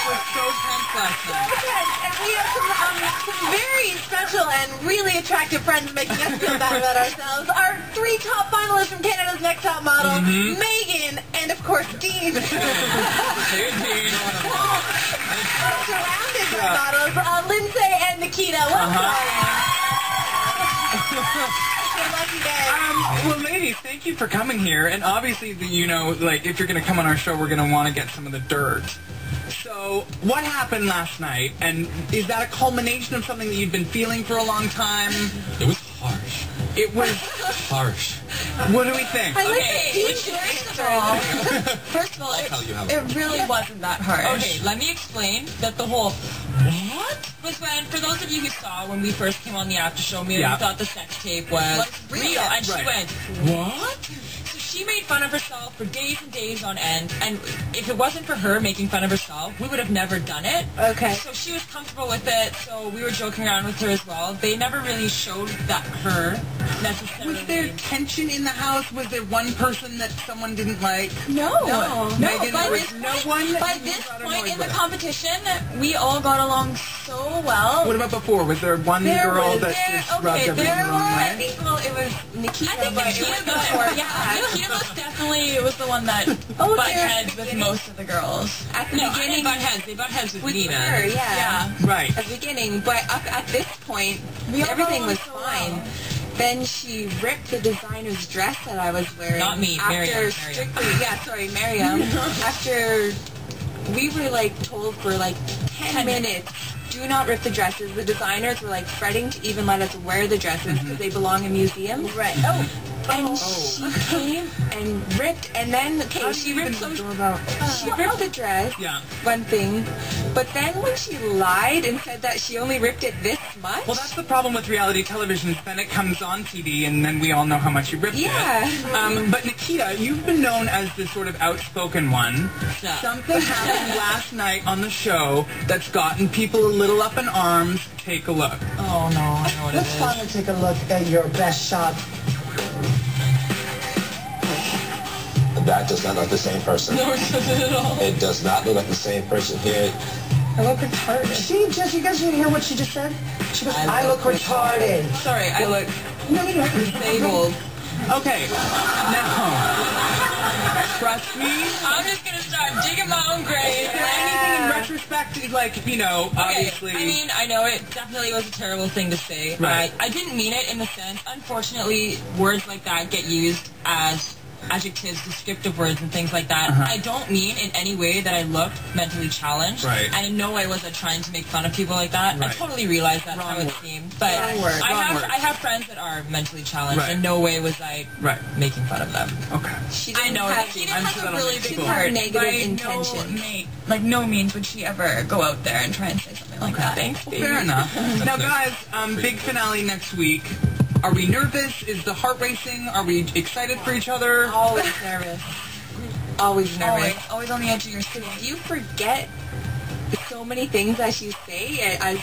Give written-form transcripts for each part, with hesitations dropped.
was so tense last night. And we have some very special and really attractive friends making us feel bad about ourselves. Our 3 top finalists from Canada's Next Top Model, Meaghan, and of course Dean. Hey, Dean. Surrounded by models, Linsay and Nikita. Welcome. Lucky day. Well, ladies, thank you for coming here. And obviously, you know, like, if you're going to come on our show, we're going to want to get some of the dirt. So, what happened last night? And is that a culmination of something that you've been feeling for a long time? It was harsh. It was harsh. What do we think? First of all, it really wasn't that harsh. Okay, let me explain that the whole what was when, for those of you who saw when we first came on the after show, Meaghan thought the sex tape was real, and she went, what? So she made fun of herself for days and days on end, and if it wasn't for her making fun of herself, we would have never done it. Okay. So she was comfortable with it, so we were joking around with her as well. They never really showed that her necessarily. Was there tension in the house? Was there one person that someone didn't like? No. Meaghan, By there was no one? By this point in the competition, we all got along so well. What about before? Was there one girl that just rubbed everyone the wrong way? Well, it was Nikita. I think Nikita most definitely was the one that butt heads with most of the girls. At the beginning, they butt heads with Meaghan. her, yeah. Right. At the beginning, but up at this point, everything was fine. Then she ripped the designer's dress that I was wearing. Not me, Miriam. Miriam. After we were like told for like 10 minutes, do not rip the dresses. The designers were like fretting to even let us wear the dresses because they belong in museums. Right. And she came and ripped, and then, she ripped the dress, one thing, but then when she lied and said that she only ripped it this much. Well, that's the problem with reality television, is then it comes on TV, and then we all know how much you ripped it. But Nikita, you've been known as the sort of outspoken one. Something happened last night on the show that's gotten people a little up in arms. Take a look. Oh, no, I know what it is. Let's finally take a look at your best shot. That does not look like the same person. No, it doesn't at all. It does not look like the same person here. I look retarded. You guys didn't hear what she just said? She goes, I look retarded. Sorry, I look disabled. Okay, now, trust me. I'm just going to start digging my own grave. Is there anything in retrospect, like, you know, obviously... I mean, I know it definitely was a terrible thing to say. Right. I didn't mean it in the sense, unfortunately, words like that get used as adjectives, descriptive words, and things like that. I don't mean in any way that I looked mentally challenged. Right. And in no way was I trying to make fun of people like that. I totally realize that's how it seemed. But I have friends that are mentally challenged. In no way was I making fun of them. Okay. She didn't have a really big heart. Negative intentions. Like, no means would she ever go out there and try and say something like that. Thanks, fair enough. Now, guys, big finale next week. Are we nervous? Is the heart racing? Are we excited for each other? Always nervous. Always nervous. Always on the edge of your seat. You forget so many things as you say, as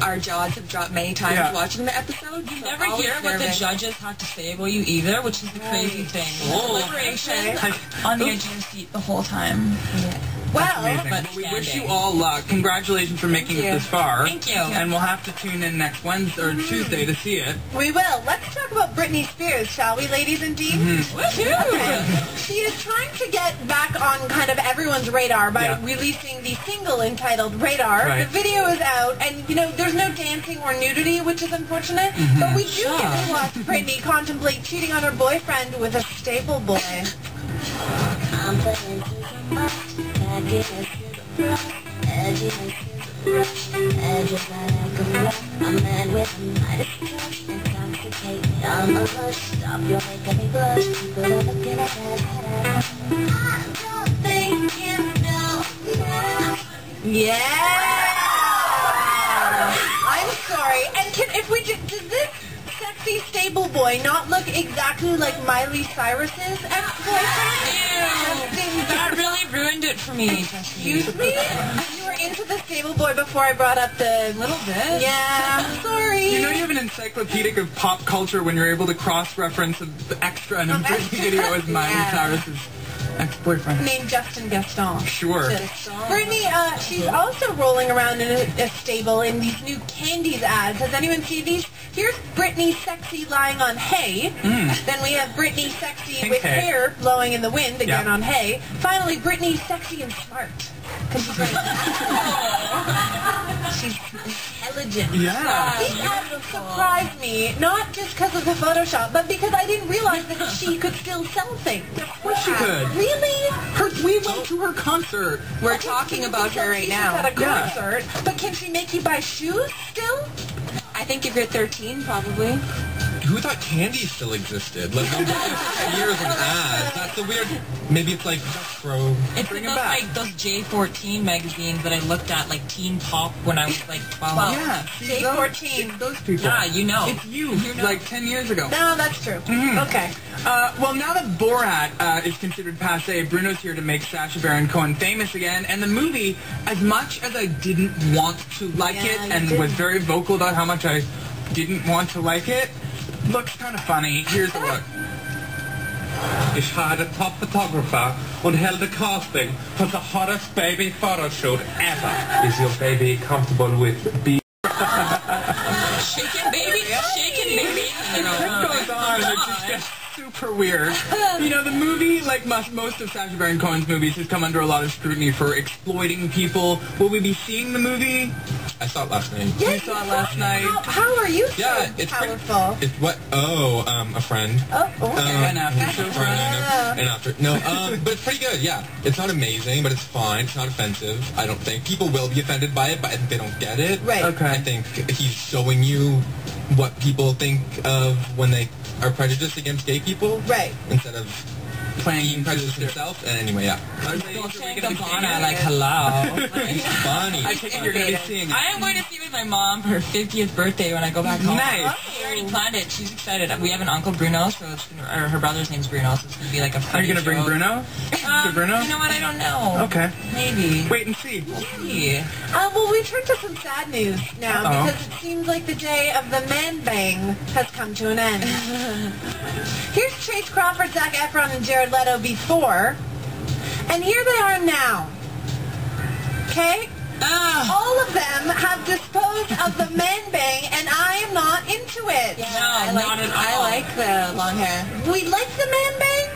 our jaws have dropped many times watching the episode. You never hear what the judges have to say about you either, which is the crazy thing. Deliberation on the edge of your seat the whole time. Well, we wish you all luck. Congratulations for making it this far. Thank you. And we'll have to tune in next Wednesday or Tuesday to see it. We will. Let's talk about Britney Spears, shall we, ladies and Dean? She is trying to get back on kind of everyone's radar by releasing the single entitled Radar. The video is out, and, you know, there's no dancing or nudity, which is unfortunate, but we do get to watch Britney contemplate cheating on her boyfriend with a stable boy. Yeah! I'm sorry. And if we does this sexy stable boy not look exactly like Miley Cyrus's ex-boyfriend? That really ruined it for me. Excuse me? You were into the stable boy before I brought up the... little bit. Yeah, sorry. You know you have an encyclopedic of pop culture when you're able to cross-reference an extra in a Britney video as Miley Cyrus's Ex-boyfriend. Named Justin Gaston. Sure. Brittany, she's also rolling around in a stable in these new Candies ads. Has anyone seen these? Here's Brittany sexy lying on hay. Then we have Brittany sexy Pink with hay. hair blowing in the wind, again on hay. Finally, Brittany sexy and smart. She's intelligent. Yeah. These ads surprised me, not just because of the Photoshop, but because I didn't realize that she could still sell things. Of course she could. Really? We went to her concert. We're talking about her right now. At a concert, but can she make you buy shoes still? I think if you're 13, probably. Who thought candy still existed? Like, years of ads. That's a weird... Maybe it's like pro. It's like those J14 magazines that I looked at, like Teen Pop, when I was like 12. Yeah. J14. Those people. Yeah, you know. It's you, like 10 years ago. No, that's true. Okay. Well, now that Borat is considered passé, Bruno's here to make Sacha Baron Cohen famous again. And the movie, as much as I didn't want to like it and was very vocal about how much I didn't want to like it, looks kind of funny. Here's a look. Ich hired a top photographer and held a casting for the hottest baby photo shoot ever. Is your baby comfortable with being... Shaking baby, shaking baby. It goes on, and it just gets super weird. You know, the movie, like most of Sacha Baron Cohen's movies, has come under a lot of scrutiny for exploiting people. Will we be seeing the movie? I saw it last night. Yes, you saw it last night. How are you so it's powerful? It's what? Oh, a friend. Oh, okay. An after show friend. An after. No, but it's pretty good. Yeah, it's not amazing, but it's fine. It's not offensive. I don't think people will be offended by it, but I think they don't get it. Right. Okay. I think he's showing you what people think of when they are prejudiced against gay people. Right. Instead of Playing prejudiced himself. And anyway, yeah. Like, hello. It's funny. I think you're going to be seeing it. I am going to see it with my mom for her 50th birthday when I go back home. Nice. She already planned it. She's excited. We have an uncle Bruno, so it's gonna, or her brother's name's Bruno, so it's going to be like a Are funny you going to bring show. Bruno? To Bruno? You know what? I don't know. Okay. Maybe. Wait and see. We'll see. Well, we turn to some sad news now because it seems like the day of the man bang has come to an end. Here's Chase Crawford, Zac Efron, and Jared Leto before, and here they are now. Okay? All of them have disposed of the man bang, and I am not into it. Yeah, no, not at all. I like the long hair. We like the man bang?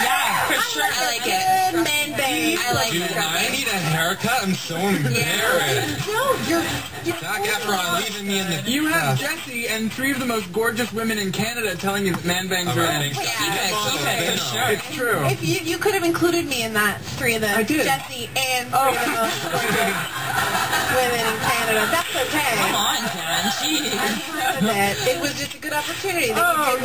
Yeah, for sure. I like it. Good man bang. I like Dude, it. I need a haircut. I'm so embarrassed. No, you're Zac Efron leaving me in the... You have Jesse and 3 of the most gorgeous women in Canada telling you that man bangs are in. Keep it. It's true. If you could have included me in that, 3 of the I did. Jesse and 3 of the most gorgeous women in Canada. That's okay. Come on, Jan. Jeez. It was just a good opportunity.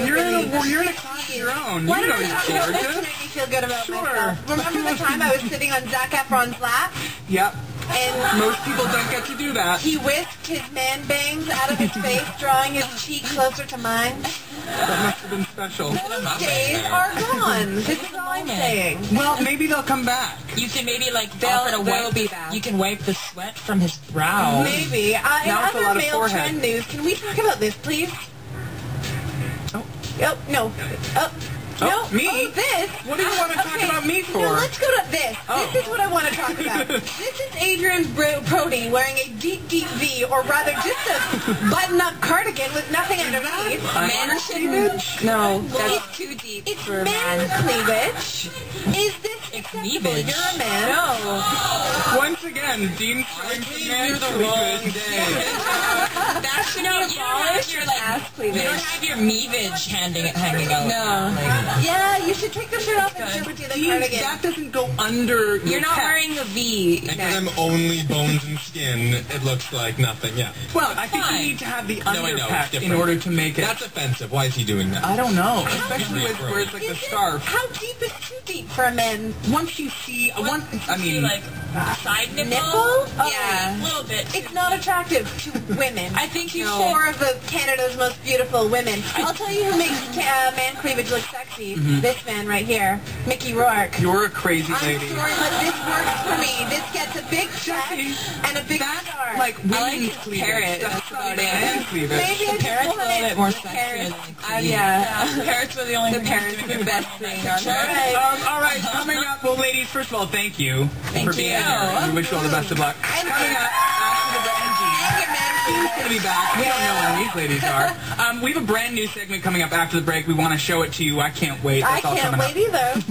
You're in a class of your own. Why You don't know I talk you're about this to gorgeous. make me feel good about Sure. myself? Remember the time I was sitting on Zac Efron's lap Yep. and Most people don't get to do that. he whisked his man bangs out of his face, drawing his cheek closer to mine? That must have been special. Those days are gone. This is all I'm saying. Well, maybe they'll come back. You can maybe they'll be back. You can wipe the sweat from his brow. Maybe. In Now it's a lot other of male forehead. trend news, can we talk about this, please? Oh, no. No, me? Oh, this. What do you want to talk about me for? No, let's go to this. This is what I want to talk about. This is Adrian Brody wearing a deep, deep V, or rather just a button-up cardigan with nothing underneath. Man cleavage? No, that's too deep It's for a man man. cleavage. Is this acceptable? cleavage. You're a man. No. Once again, Dean showing some man You're the wrong day. That should not you don't have your ass cleavage. You don't have your meavage hanging out. No. Yeah, you should take the shirt off and show it to the cardigan. That doesn't go under your You're not pec. wearing a V. And because I'm only bones and skin, it looks like nothing. Yeah. Well, I think you Fine. need to have the No, I know, it's underpack in different. order to make it. That's offensive. Why is he doing that? I don't know. Especially with where it's like the Is it? scarf. How deep is too deep? feet for a man. Once you see, like side nipple? Oh, yeah, a little bit. It's not attractive to women. I think to 4 of Canada's most beautiful women. I'll tell you who makes man cleavage look sexy. This man right here, Mickey Rourke. You're a crazy lady. I'm sorry, but this works for me. This gets a big chest and a big star. Like women's cleavage. That's about it. Maybe the parrots a little bit more sexy. Yeah. The parrots were the only thing parrots doing the best thing. All right, coming up, well, ladies, first of all, thank you for being here. We wish you all the best of luck. And coming up, after the break, She's going to be back. We don't know when these ladies are. We have a brand new segment coming up after the break. We want to show it to you. I can't wait. That's I can't wait either.